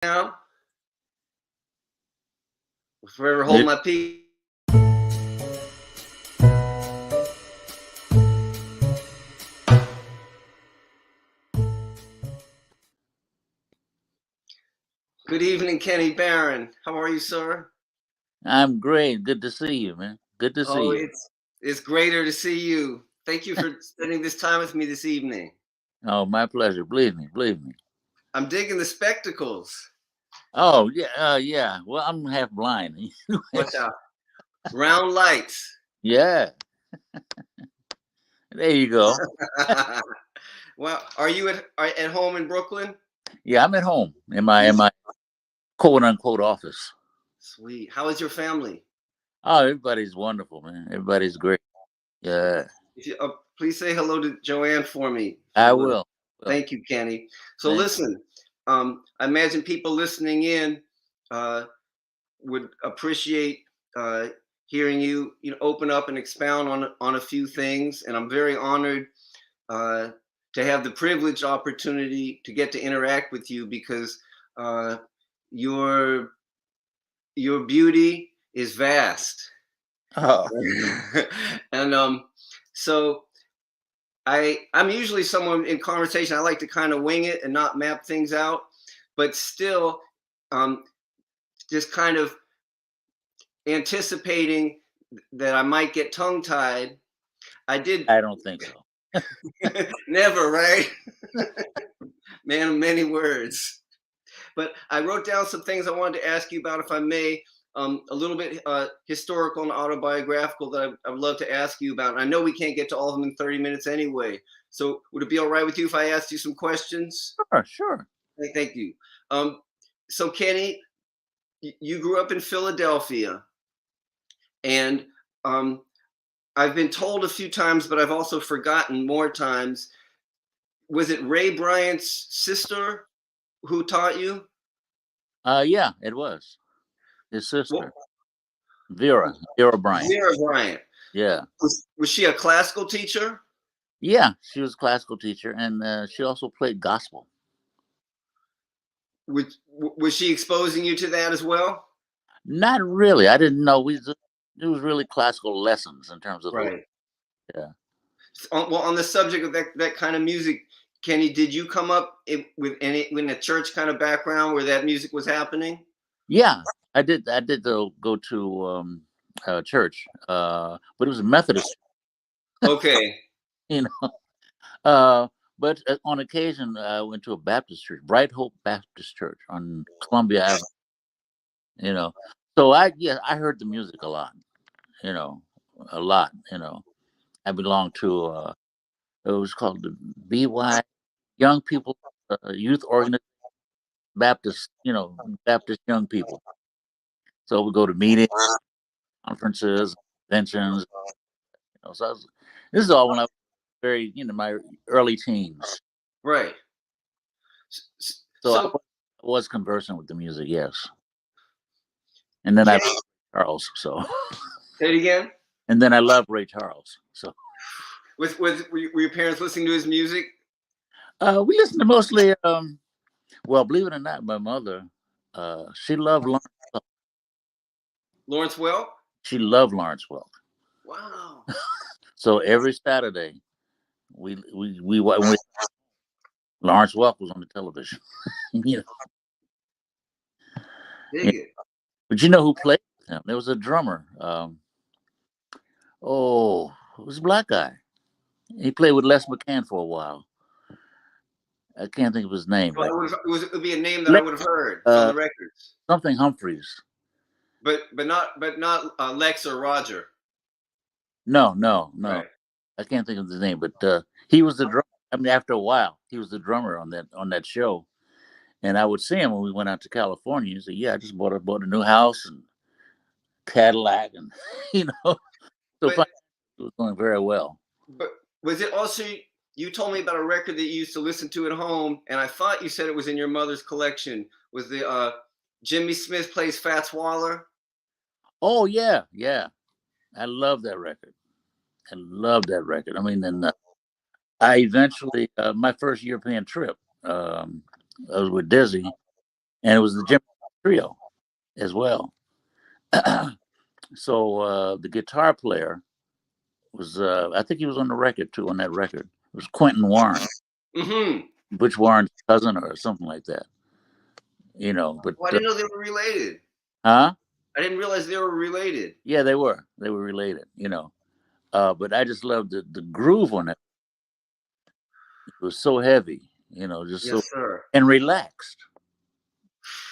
Now, will forever hold It, my peace. Good evening, Kenny Barron. How are you, sir? I'm great. Good to see you, man. Good to see Oh, you. it's greater to see you. Thank you for spending this time with me this evening. Oh, my pleasure. Believe me, believe me. I'm digging the spectacles. Oh, yeah, yeah. Well, I'm half blind. Watch out. Round lights. Yeah, there you go. Well, are at home in Brooklyn? Yeah, I'm at home in my quote unquote office. Sweet. How is your family? Oh, everybody's wonderful, man. Everybody's great. Yeah, If you, please say hello to Joanne for me, if I you would. will. Will. Thank you, Kenny. So Thank. listen, I imagine people listening in uh, would appreciate uh, hearing you open up and expound on a few things, and I'm very honored uh, to have the privileged opportunity to get to interact with you because uh, your your beauty is vast, Oh, and so I'm usually someone in conversation. I like to kind of wing it and not map things out, but still, um, just kind of anticipating that I might get tongue tied. I did I don't think so. never, right? Man of many words. But I wrote down some things I wanted to ask you about, if I may. A little bit historical and autobiographical that I would love to ask you about. And I know we can't get to all of them in 30 minutes anyway. So would it be all right with you if I asked you some questions? Sure, sure. Thank you. Um, so, Kenny, you grew up in Philadelphia, and um, I've been told a few times, but I've also forgotten more times. Was it Ray Bryant's sister who taught you? Yeah, it was his Well, sister, Vera Bryant. Vera Bryant. Yeah, Was she a classical teacher? yeah. She was a classical teacher, and she also played gospel. Was she exposing you to that as well? Not really. I didn't know. It was really classical lessons in terms of the. Right. Yeah. Well, on the subject of that kind of music, Kenny, did you come up with any in a church kind of background where that music was happening? Yeah, I did. I did go to church, but it was a Methodist. Okay. You know, uh, but on occasion I went to a Baptist church, Bright Hope Baptist Church on Columbia Avenue. You know, so I heard the music a lot. You know, a lot. I belonged to it was called the BY Young People Youth Organization Baptist. Baptist young people. So we go to meetings, conferences, conventions. So this is all when I was my early teens. Right. So So, I was conversing with the music, yes. And then I Kenny, Charles. So say it again. and then I love Ray Charles. So Were your parents listening to his music? we listened to mostly. Well, believe it or not, my mother, she loved Lawrence. Lawrence Welk? She loved Lawrence Welk. Wow. So every Saturday, we Lawrence Welk was on the television. you know, Dig it. but you know who played with him? There was a drummer. It was a black guy. He played with Les McCann for a while. I can't think of his name Well, right. it would be a name that I Le- would have heard from Uh, the records, something Humphreys. but not Lex or Roger. No, no, no. Right. I can't think of his name, but he was the drummer. I mean, after a while, he was the drummer on that show, and I would see him when we went out to California. He said, "Yeah, I just bought a new house and Cadillac, and you know, so But it was going very well." but was it also, you told me about a record that you used to listen to at home, and I thought you said it was in your mother's collection. Was the Jimmy Smith Plays Fats Waller? Oh yeah, yeah, I love that record. I love that record. I mean, and I eventually my first European trip, I was with Dizzy, and it was the Jim Trio as well. So the guitar player was, I think he was on the record too. On that record, it was Quentin Warren, Mm-hmm. Butch Warren's cousin or something like that. You know, but Oh, I didn't know they were related. huh? I didn't realize they were related. Yeah, they were. They were related. You know, but I just loved the groove on it. It was so heavy. You know, just so Yes, sir. and relaxed.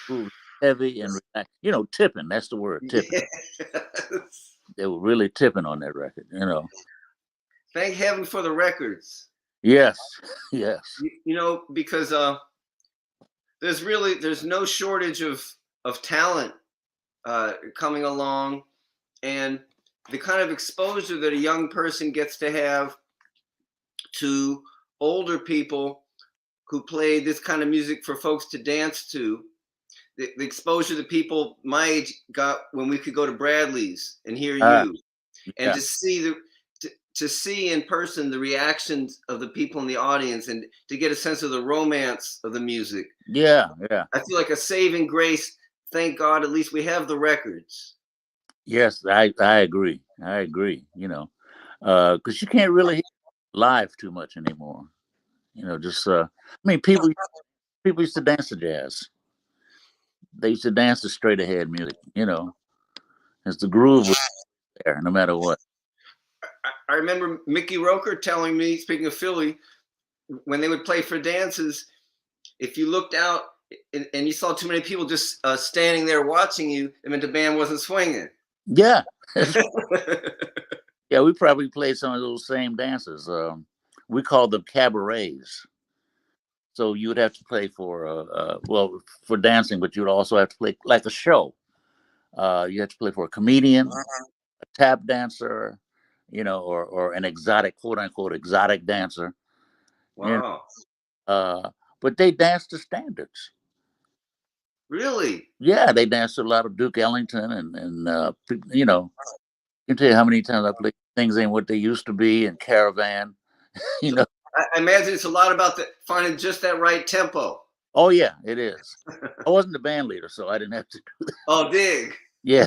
Ooh, heavy and relaxed. You know, tipping. That's the word, tipping. Yes. They were really tipping on that record. You know. Thank heaven for the records. Yes, yes. You know, because there's no shortage of talent coming along, and the kind of exposure that a young person gets to have to older people who play this kind of music for folks to dance to. The exposure that people my age got when we could go to Bradley's and hear Uh, you, and yeah. to see in person the reactions of the people in the audience, and to get a sense of the romance of the music. Yeah, yeah. I feel like a saving grace. Thank God, at least we have the records. Yes, I agree. I agree. You know, because you can't really hear live too much anymore. You know, just I mean, people used to dance to jazz. They used to dance to straight ahead music. You know, as the groove was there, no matter what. I remember Mickey Roker telling me, speaking of Philly, when they would play for dances, if you looked out and you saw too many people just standing there watching you, it meant the band wasn't swinging. Yeah, yeah. We probably played some of those same dances. We called them cabarets. So you would have to play for well for dancing, but you'd also have to play like a show. You have to play for a comedian, a tap dancer, you know, or an exotic, quote unquote, exotic dancer. You know, Wow. but they danced to standards. Really? Yeah, they danced to a lot of Duke Ellington and you know, I can tell you how many times I played Things Ain't What They Used to Be and Caravan. You So know, I imagine it's a lot about finding just that right tempo. oh yeah, it is. I wasn't the band leader, so I didn't have to. Oh, dig. Yeah,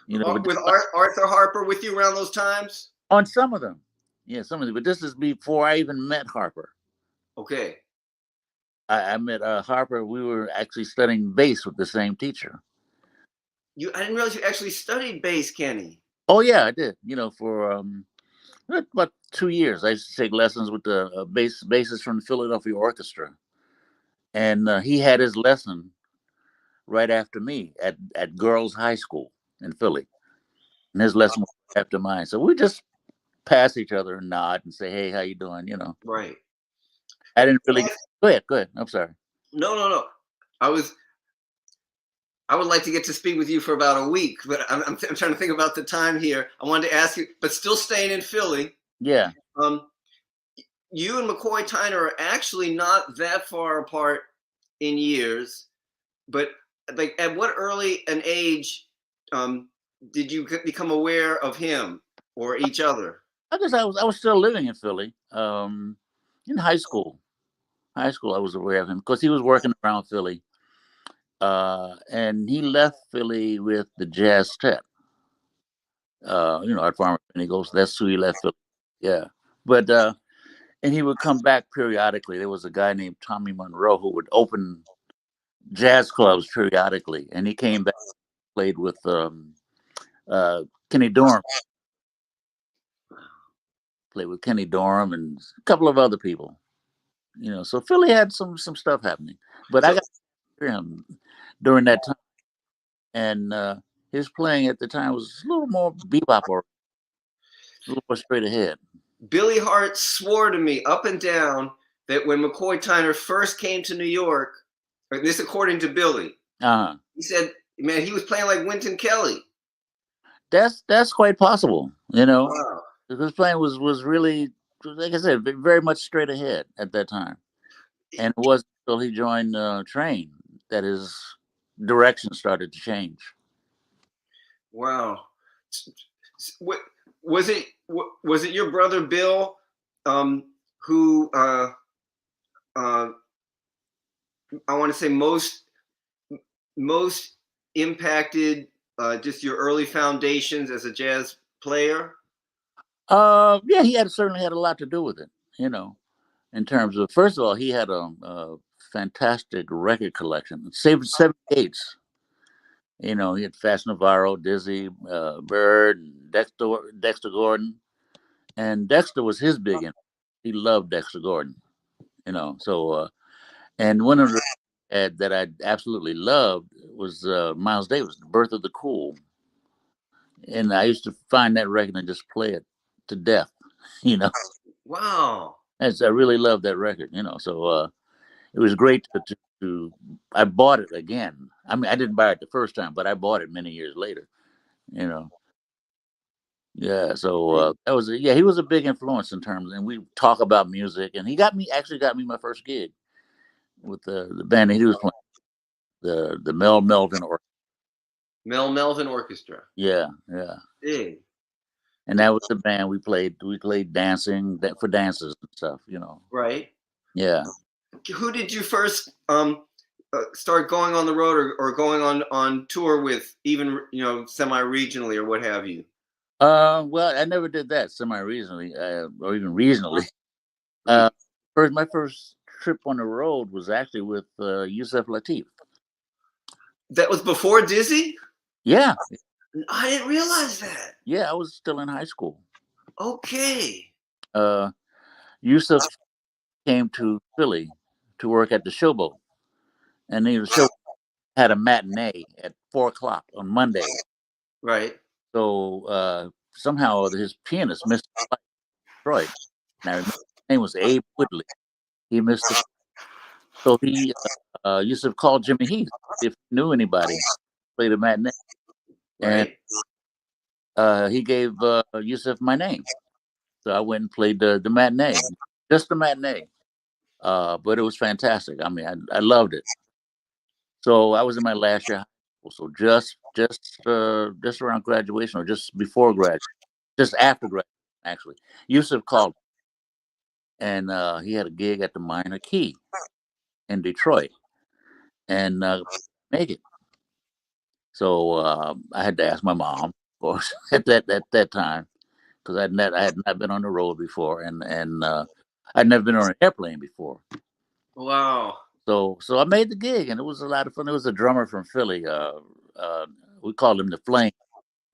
you know, With but Arthur Harper with you around those times? on some of them, yeah, some of them. But this is before I even met Harper. Okay. I met Harper. We were actually studying bass with the same teacher. I didn't realize you actually studied bass, Kenny. Oh yeah, I did. You know, for about 2 years, I used to take lessons with the bassist from the Philadelphia Orchestra, and he had his lesson right after me at Girls High School in Philly, and his lesson was after mine. So we just pass each other and nod and say, "Hey, how you doing?" You know, Right. I didn't really. Go ahead, go ahead. I'm sorry. No, no, no. I would like to get to speak with you for about a week, but I'm trying to think about the time here. I wanted to ask you, but still staying in Philly. Yeah. Um, you and McCoy Tyner are actually not that far apart in years, but like at what early an age did you become aware of him or each other? I guess I was still living in Philly. In high school. High school, I was aware of him because he was working around Philly. And he left Philly with the Jazz Tech. You know, at Farmer and he goes, that's who he left Philly. Yeah. But and he would come back periodically. There was a guy named Tommy Monroe who would open jazz clubs periodically, and he came back, played with Kenny Dorham, played with Kenny Dorham and a couple of other people. You know, so Philly had some stuff happening. But I So got to hear him during that time, and his playing at the time was a little more bebop or a little more straight ahead. Billy Hart swore to me up and down that when McCoy Tyner first came to New York, or this according to Billy, Uh-huh. he said, man, he was playing like Wynton Kelly. That's quite possible, you know. Wow. His playing was really, like I said, very much straight ahead at that time. And it wasn't until he joined Train that his direction started to change. Wow. What was it? Was it your brother Bill who I want to say most most impacted just your early foundations as a jazz player? Yeah, he had certainly had a lot to do with it. You know, in terms of first of all, he had a fantastic record collection, saved 78s. You know, he had Fats Navarro, Dizzy, Bird, Dexter Gordon, and Dexter was his big influence. He loved Dexter Gordon. You know, so and one of the that I absolutely loved was Miles Davis, "The Birth of the Cool," and I used to find that record and just play it to death. You know, Wow. I really loved that record. You know, so it was great to I bought it again. I mean, I didn't buy it the first time, but I bought it many years later. You know, yeah. So that was yeah. He was a big influence in terms, and we talk about music, and he got me my first gig with the band that he was playing, the Mel Melvin or Mel Melvin Orchestra. yeah, yeah. Big. And that was the band we played dancing for dances and stuff. You know, Right. yeah. Who did you first start going on the road or going on tour with, even semi-regionally or what have you? Well, I never did that semi-regionally or even regionally. Mm. Uh, my first trip on the road was actually with Yusef Lateef. That was before Dizzy? Yeah, I didn't realize that. yeah. I was still in high school. Okay. Uh, Yusef came to Philly to work at the Showboat, and the show had a matinee at 4 o'clock on Monday. Right. So somehow his pianist missed the flight. And I remember his name was Abe Woodley. He missed the so he Yusuf called Jimmy Heath if he knew anybody played a matinee, and Right. he gave Yusuf my name. So I went and played the matinee, just the matinee. But it was fantastic. I mean, I loved it. So I was in my last year, of high school, so just around graduation or just before graduation, just after graduation, actually. Yusuf called, and he had a gig at the Minor Key in Detroit, and make it. So I had to ask my mom, of course, at that time, because I had not been on the road before, and I'd never been on an airplane before. Wow. So I made the gig, and it was a lot of fun. There was a drummer from Philly. We called him the Flame.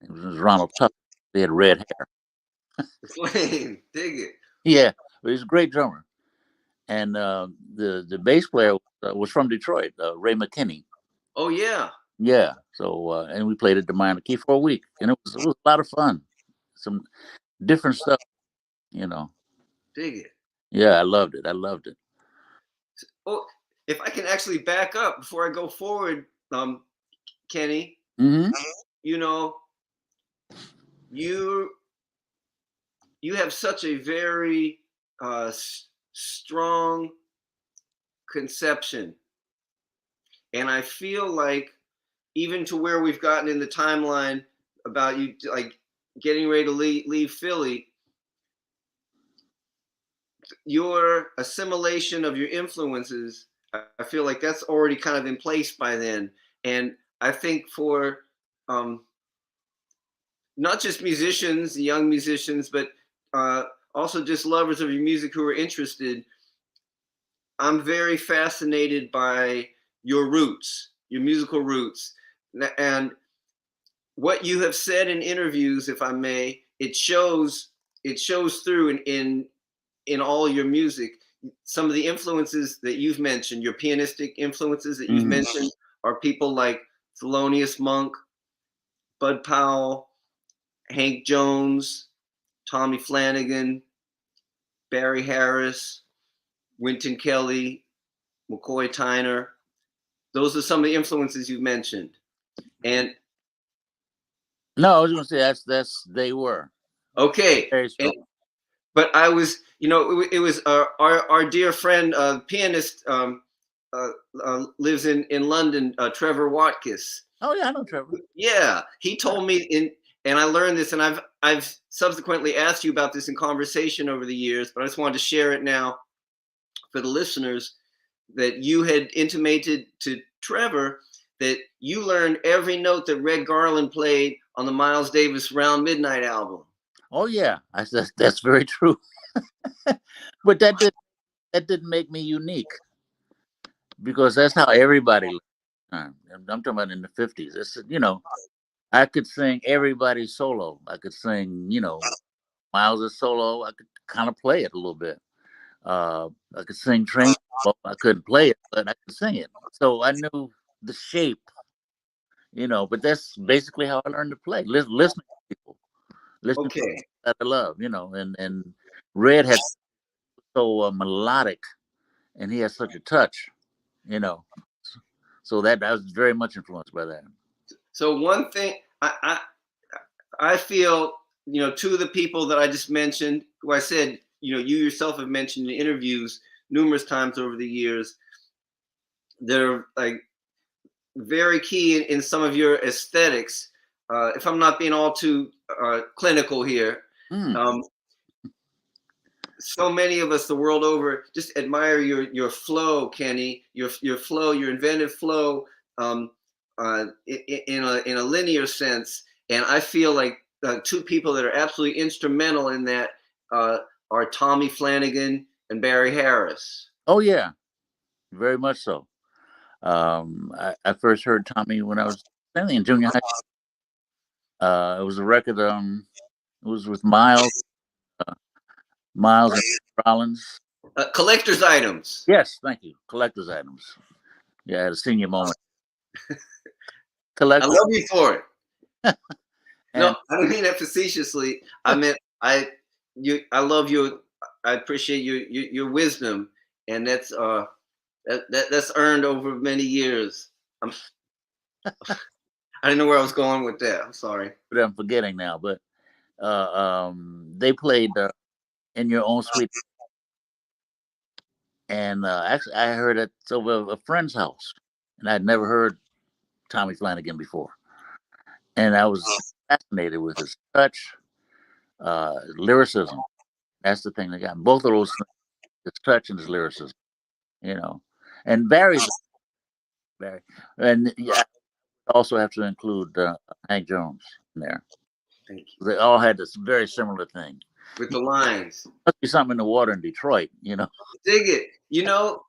It was Ronald Tucker. He had red hair. Flame. Dig it. Yeah, but he's a great drummer. And the bass player was from Detroit, Ray McKinney. Oh yeah. Yeah. So and we played at the Minor Key for a week, and it was a lot of fun. Some different stuff, you know. Dig it. Yeah, I loved it. I loved it. Oh, if I can actually back up before I go forward, Kenny, Hmm. you know, you you have such a very strong conception, and I feel like even to where we've gotten in the timeline about you like getting ready to leave Philly, your assimilation of your influences, I feel like that's already kind of in place by then. And I think for um, not just musicians, young musicians, but uh, also just lovers of your music who are interested, I'm very fascinated by your roots, your musical roots. And what you have said in interviews, if I may, it shows through in all your music. Some of the influences that you've mentioned, your pianistic influences that you've mentioned, are people like Thelonious Monk, Bud Powell, Hank Jones, Tommy Flanagan, Barry Harris, Wynton Kelly, McCoy Tyner. Those are some of the influences you've mentioned. And No, I was going to say they were okay, very and, strong. but I was, it was our dear friend, pianist, lives in London, Trevor Watkiss. Oh yeah, I know Trevor. Yeah, he told me and I learned this, and I've subsequently asked you about this in conversation over the years, but I just wanted to share it now for the listeners, that you had intimated to Trevor that you learned every note that Red Garland played on the Miles Davis Round Midnight album. Oh yeah, I said that's very true. But that didn't make me unique because that's how everybody learned. I'm talking about in the 50s. It's, I could sing everybody's solo. I could sing, Miles' solo. I could kind of play it a little bit. I could sing Train. Well, I couldn't play it, but I could sing it. So I knew the shape, But that's basically how I learned to play. Listening to people, listening to Okay. that I love, And Red had so melodic, and he has such a touch, you know. So that I was very much influenced by that. So one thing I feel, two of the people that I just mentioned, who I said, you yourself have mentioned in interviews numerous times over the years, they're like very key in some of your aesthetics. If I'm not being all too clinical here, Mm. so many of us the world over just admire your flow, Kenny, your flow, your inventive flow, in a linear sense. And I feel like two people that are absolutely instrumental in that are Tommy Flanagan and Barry Harris. Oh yeah, very much so. I first heard Tommy when I was mainly in junior high. It was a record. It was with Miles and Rollins. Collector's items. Yes, thank you. Collector's items. Yeah, I had a senior moment. I Collector. love you for it. No, And I don't mean that facetiously. I meant I love you. I appreciate your wisdom, and that's earned over many years. I didn't know where I was going with that. I'm sorry. but I'm forgetting now. But they played "In Your Own Sweet," and actually I heard it over a friend's house, and I'd never heard Tommy Flanagan before, and I was fascinated with his touch, lyricism. That's the thing that got me. Both of those things, his touch and his lyricism, And Barry, and yeah, I also have to include Hank Jones in there. Thank you. They all had this very similar thing. With the lines. Must be something in the water in Detroit, Dig it.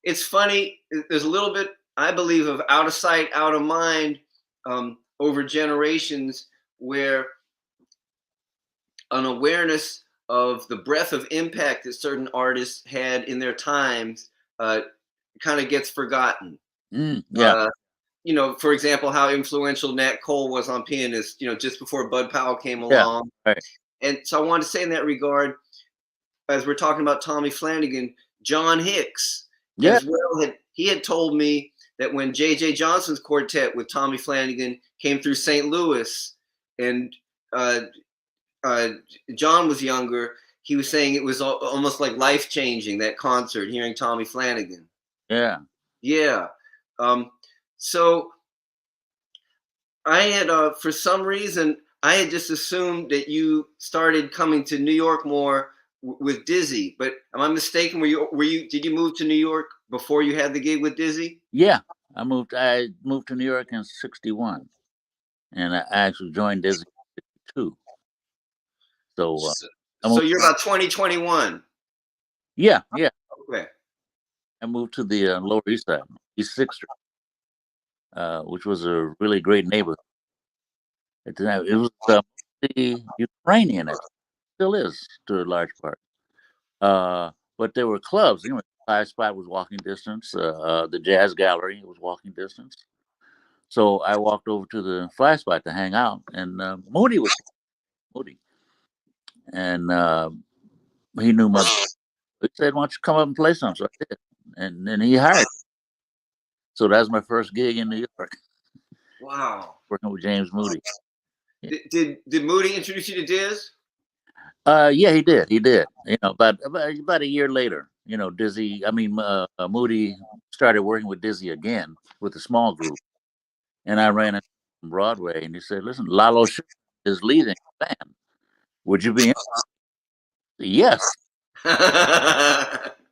It's funny. There's a little bit, I believe, of out of sight, out of mind over generations, where an awareness of the breadth of impact that certain artists had in their times kind of gets forgotten. Yeah. For example, how influential Nat Cole was on pianists, just before Bud Powell came Yeah. along. Right. And so I wanted to say in that regard, as we're talking about Tommy Flanagan, John Hicks as well he had told me that when J.J. Johnson's quartet with Tommy Flanagan came through St. Louis, and John was younger, he was saying it was almost like life-changing, that concert, hearing Tommy Flanagan. Yeah. Yeah. So I had, for some reason, I had just assumed that you started coming to New York more with Dizzy, but am I mistaken? Did you move to New York before you had the gig with Dizzy? Yeah. I moved to New York in '61, and I actually joined Dizzy in '62. So you're about 2021. Yeah. Okay. I moved to the Lower East Side, East 6th Street, which was a really great neighborhood. It was the Ukrainian. It still is to a large part. But there were clubs. Five Spot was walking distance. The Jazz Gallery was walking distance. So I walked over to the Five Spot to hang out, and Moody, and he knew my. He said, "Why don't you come up and play something?" So I did, and then he hired. So that was my first gig in New York. Wow. Working with James Moody. Did Moody introduce you to Diz? Yeah, he did. He did. About a year later, Moody started working with Dizzy again with a small group, and I ran into him on Broadway, and he said, "Listen, Lalo is leaving the band. Would you be interested?" Yes.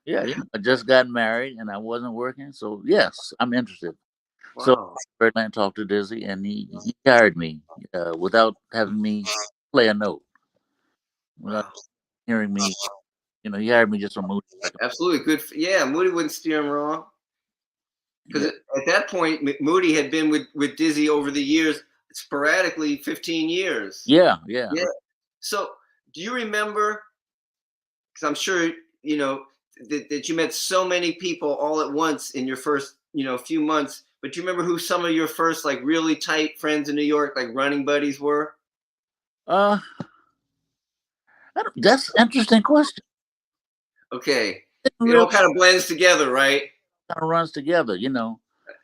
Yeah, I just got married and I wasn't working, so yes, I'm interested. So Wow. Birdland talked to Dizzy, and he hired me without having me play a note, without Wow. hearing me. You know, he hired me just for Moody. Absolutely good. Yeah, Moody wouldn't steer him wrong because Yeah, at that point, Moody had been with Dizzy over the years, sporadically 15 years. yeah, yeah. Yeah. So, do you remember? Because I'm sure you know that you met so many people all at once in your first few months. But do you remember who some of your first like really tight friends in New York, like running buddies, were? Uh, that's an interesting question. Okay, It it really all kind of blends together, right? kind of runs together, you know.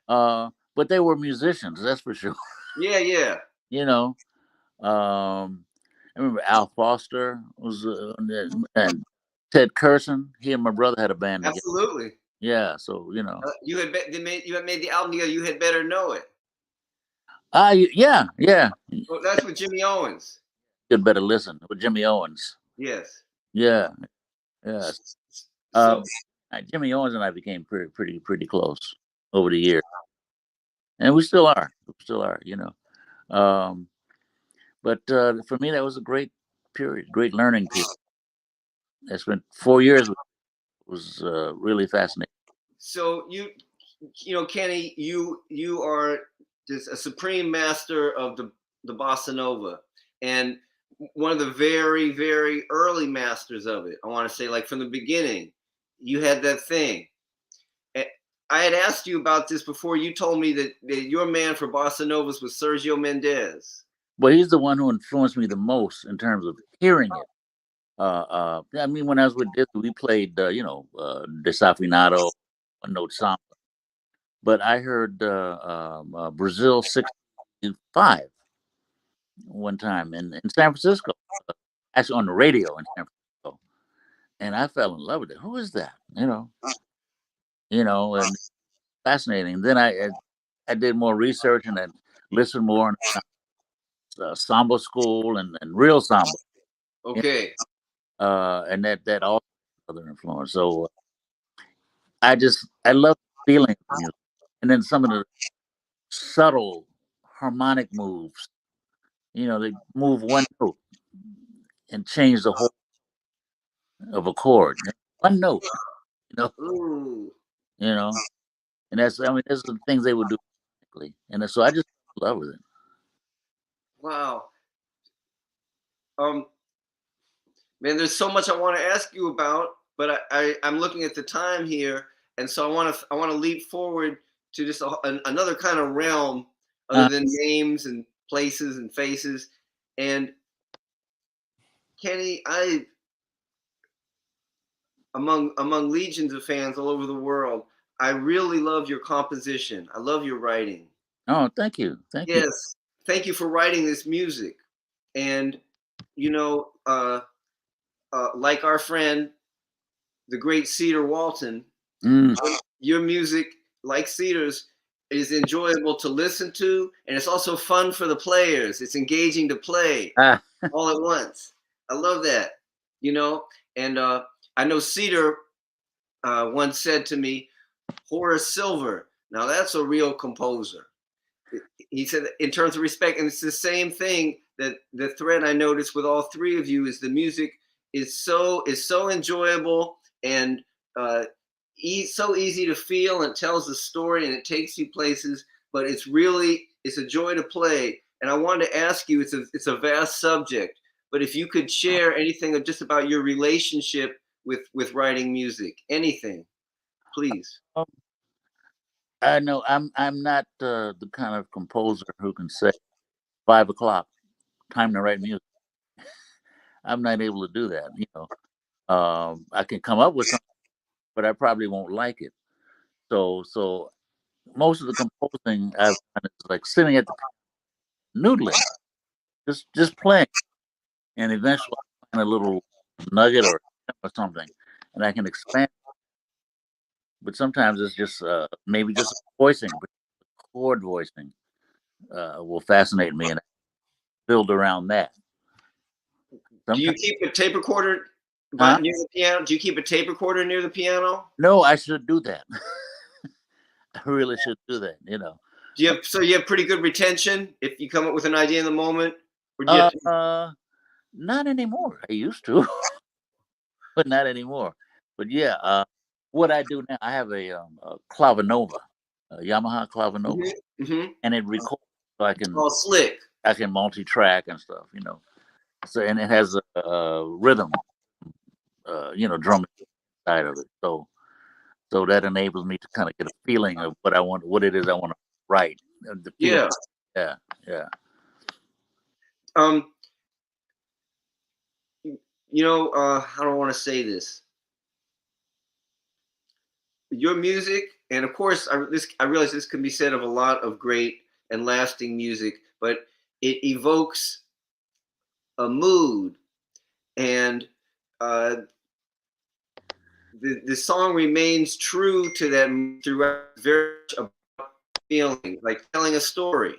But they were musicians, that's for sure. Yeah, yeah, You know, I remember Al Foster was and Ted Curson. He and my brother had a band together. absolutely. Yeah, so you know, You had made the album together. You had better know it. yeah, yeah. Well, that's with Jimmy Owens. You'd better listen with Jimmy Owens. Yes. Yeah, yeah. So, Jimmy Owens and I became pretty close over the years, and we still are. We still are. You know, but for me, that was a great period, great learning period. I spent 4 years. With it was really fascinating. so Kenny, you are just a supreme master of the bossa nova, and one of the very very early masters of it. I want to say, like from the beginning, you had that thing. I had asked you about this before. You told me that your man for bossa novas was Sergio Mendes. But he's the one who influenced me the most in terms of hearing it. I mean, when I was with Disney, we played, Desafinado, One Note Samba. But I heard Brazil 65 one time in San Francisco, actually on the radio in San Francisco. And I fell in love with it. Who is that? And fascinating. Then I did more research and I listened more on samba school and real samba. Okay. And that also other influence. So I love the feeling of music, and then some of the subtle harmonic moves. You know, they move one note and change the whole of a chord. One note, you know, Ooh, you know, and those are the things they would do, and so I just love with it. wow. Um, Man, there's so much I want to ask you about, but I'm looking at the time here, and so I want to leap forward to just another kind of realm other Uh, than names and places and faces. And Kenny, I among legions of fans all over the world, I really love your composition. I love your writing. oh, thank you, thank you. Yes, thank you for writing this music. And you know, like our friend, the great Cedar Walton, Mm. your music, like Cedar's, is enjoyable to listen to, and it's also fun for the players. It's engaging to play Ah, all at once. I love that, you know. And I know Cedar once said to me, Horace Silver. Now that's a real composer. He said, in terms of respect, and it's the same thing that the thread I noticed with all three of you is the music is so enjoyable and uh, so easy to feel, and it tells the story and it takes you places, but it's a joy to play. And I wanted to ask you, it's a vast subject, but if you could share anything just about your relationship with writing music, anything, please. I know I'm not the kind of composer who can say 5 o'clock time to write music. I'm not able to do that. I can come up with something, but I probably won't like it. So most of the composing I've done is like sitting at the noodling, just playing, and eventually I find a little nugget or something, and I can expand. But sometimes it's just maybe just voicing, but chord voicing will fascinate me, and I build around that. Do you Sometimes, keep a tape recorder huh? near the piano? Do you keep a tape recorder near the piano? No, I should do that. I really should do that. So you have pretty good retention if you come up with an idea in the moment? Or do you Uh, have uh, Not anymore. I used to, but not anymore. But yeah, what I do now, I have a Clavinova, a Yamaha Clavinova, mhm, mhm. and it records so Oh, slick. I can multi-track and stuff, you know. So and it has a rhythm, drum side of it. So that enables me to kind of get a feeling of what it is I want to write. The feel, Yeah. yeah, yeah, Um, I don't want to say this. Your music, and of course, I realize this can be said of a lot of great and lasting music, but it evokes a mood, and uh, the song remains true to that throughout. Very much about feeling, like telling a story,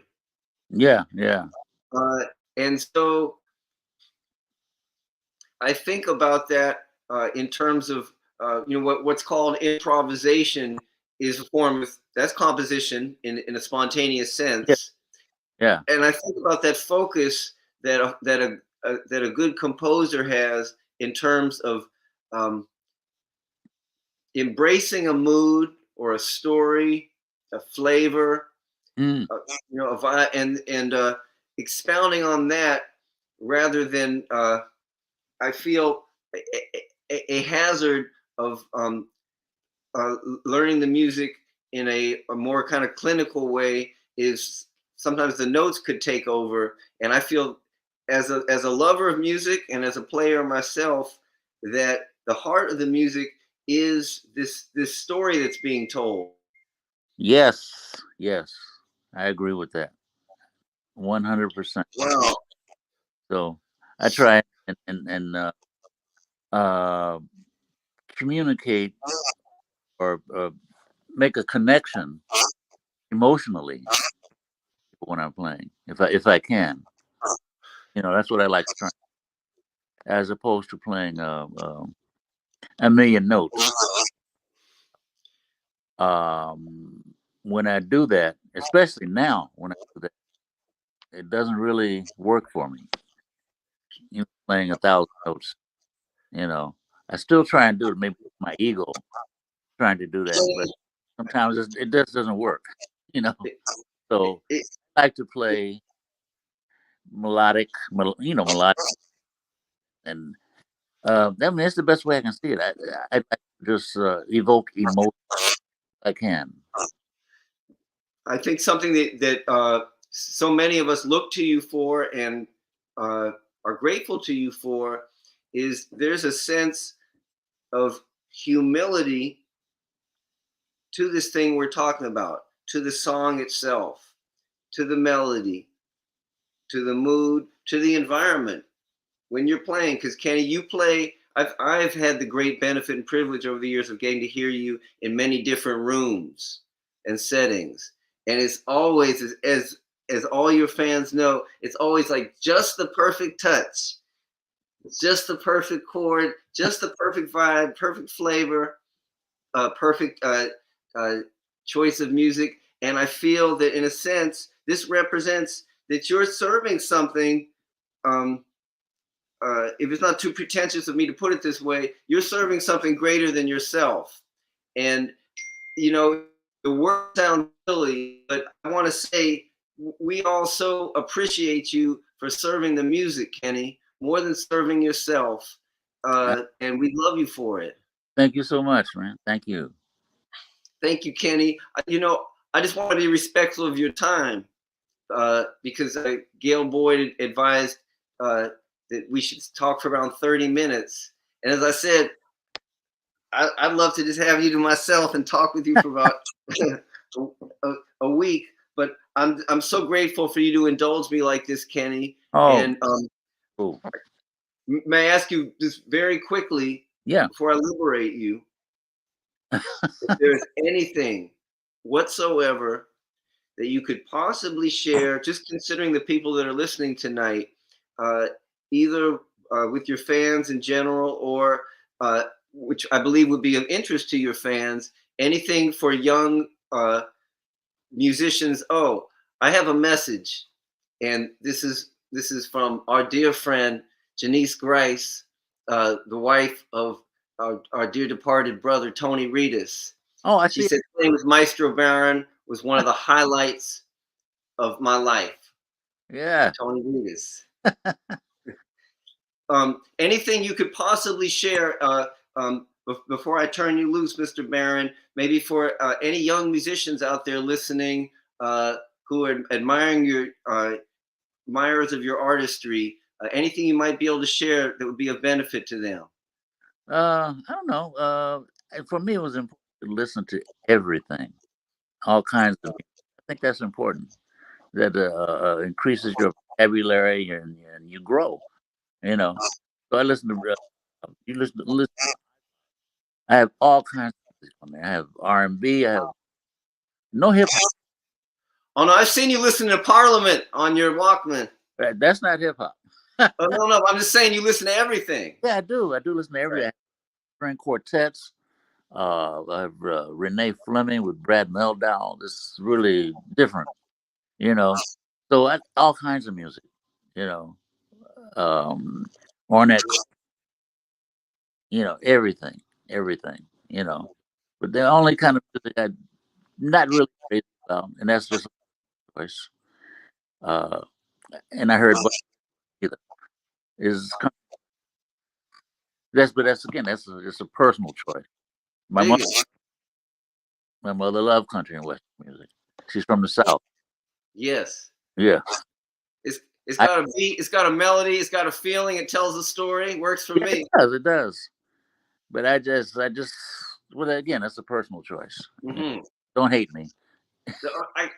yeah, yeah. uh, and so I think about that in terms of what's called improvisation is a form of that's composition in a spontaneous Yeah, sense, yeah. and I think about that focus that a good composer has in terms of um, embracing a mood or a story, a flavor, Mm. a and expounding on that rather than I feel a hazard of learning the music in a more kind of clinical way is sometimes the notes could take over, and I feel as a lover of music and as a player myself that the heart of the music is this story that's being told. Yes, yes. I agree with that 100%. Wow. So I try and uh, communicate or make a connection emotionally when I'm playing, if I can. That's what I like to try, as opposed to playing a million notes. Um, when I do that, especially now, when I do that, it doesn't really work for me. Playing 1,000 notes. You know, I still try and do it. Maybe my ego trying to do that, but sometimes it just doesn't work. You know, It, so it, I like to play melodic, and I mean, it's the best way I can see it. I just evoke emotion I can. I think something that so many of us look to you for and uh, are grateful to you for is there's a sense of humility to this thing we're talking about, to the song itself, to the melody, to the mood, to the environment when you're playing. Because Kenny, you play. I've had the great benefit and privilege over the years of getting to hear you in many different rooms and settings, and it's always as all your fans know, it's always like just the perfect touch, just the perfect chord, just the perfect vibe, perfect flavor, perfect uh, choice of music. And I feel that in a sense, this represents that you're serving something. Um, if it's not too pretentious of me to put it this way, you're serving something greater than yourself. And the word sounds silly, but I want to say we also appreciate you for serving the music, Kenny, more than serving yourself. And we love you for it. Thank you so much, man. Thank you. Thank you, Kenny. I just want to be respectful of your time because Gail Boyd advised that we should talk for around 30 minutes. And as I said, I'd love to just have you to myself and talk with you for about a week. But I'm so grateful for you to indulge me like this, Kenny. Oh, And cool. may I ask you just very quickly Yeah. before I liberate you, if there's anything whatsoever that you could possibly share, just considering the people that are listening tonight, uh, either with your fans in general or which I believe would be of interest to your fans, anything for young musicians. Oh, I have a message, and this is from our dear friend Janice Grice, the wife of our dear departed brother Tony Reedus. Oh, I She see. said playing with Maestro Barron was one of the highlights of my life. Yeah. Tony Reedus. Anything you could possibly share before I turn you loose, Mr. Barron, maybe for any young musicians out there listening who are admiring your admirers of your artistry, anything you might be able to share that would be of benefit to them. I don't know. And for me, it was important to listen to everything, all kinds of. I think that's important. That increases your vocabulary and you grow. You know. So I listen to. You listen. I have all kinds of music on there. I have R&B. I have no hip hop. Oh no, I've seen you listen to Parliament on your Walkman. That's not hip hop. Oh no, no, I'm just saying you listen to everything. Yeah, I do. I do listen to every. Right. I have string quartets. I have Renee Fleming with Brad Meldau. This is really different, you know. So all kinds of music, you know. Um, Ornette, everything, everything, you know. But the only kind of music I'm not really crazy about, and that's just a choice. Uh, and I heard either is but that's again it's a personal choice. My There you mother, go. my mother loved country and western music. She's from the South. Yes. Yeah, It's I, got a beat, it's got a melody, it's got a feeling, it tells a story. Works for yeah, it me. does, it does. But I just, well, again, that's a personal choice. Yeah. Hmm. Don't hate me. I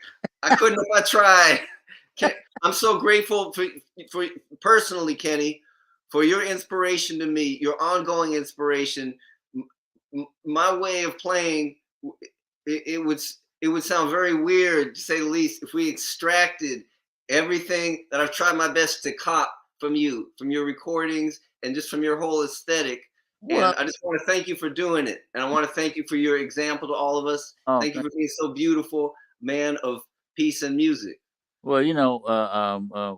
I couldn't if I tried. I'm so grateful for personally, Kenny, for your inspiration to me, your ongoing inspiration. My way of playing, it would sound very weird to say the least if we extracted everything that I've tried my best to cop from you, from your recordings, and just from your whole aesthetic. And Well, I just want to thank you for doing it. And I want to thank you for your example to all of us. oh, Thank you for being so beautiful, man of peace and music. well,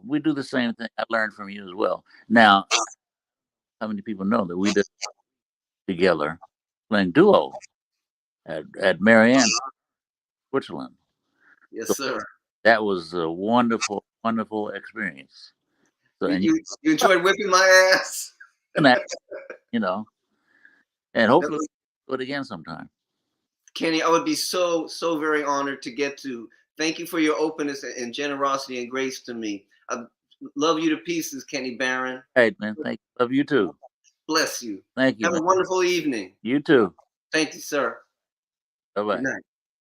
we do the same thing. I learned from you as well. Now, how many people know that we did together playing duo at Marianne, Switzerland? Yes, So sir. that was a wonderful, wonderful experience. So You, and you, you enjoyed whipping my ass. that, you know, and That hopefully was, do it again sometime. Kenny, I would be so very honored to get to. Thank you for your openness and generosity and grace to me. I love you to pieces, Kenny Barron. Hey, man, thank you. Love you too. Bless you. Thank you, Have man. a wonderful evening. You too. Thank you, sir. Bye Good bye. night.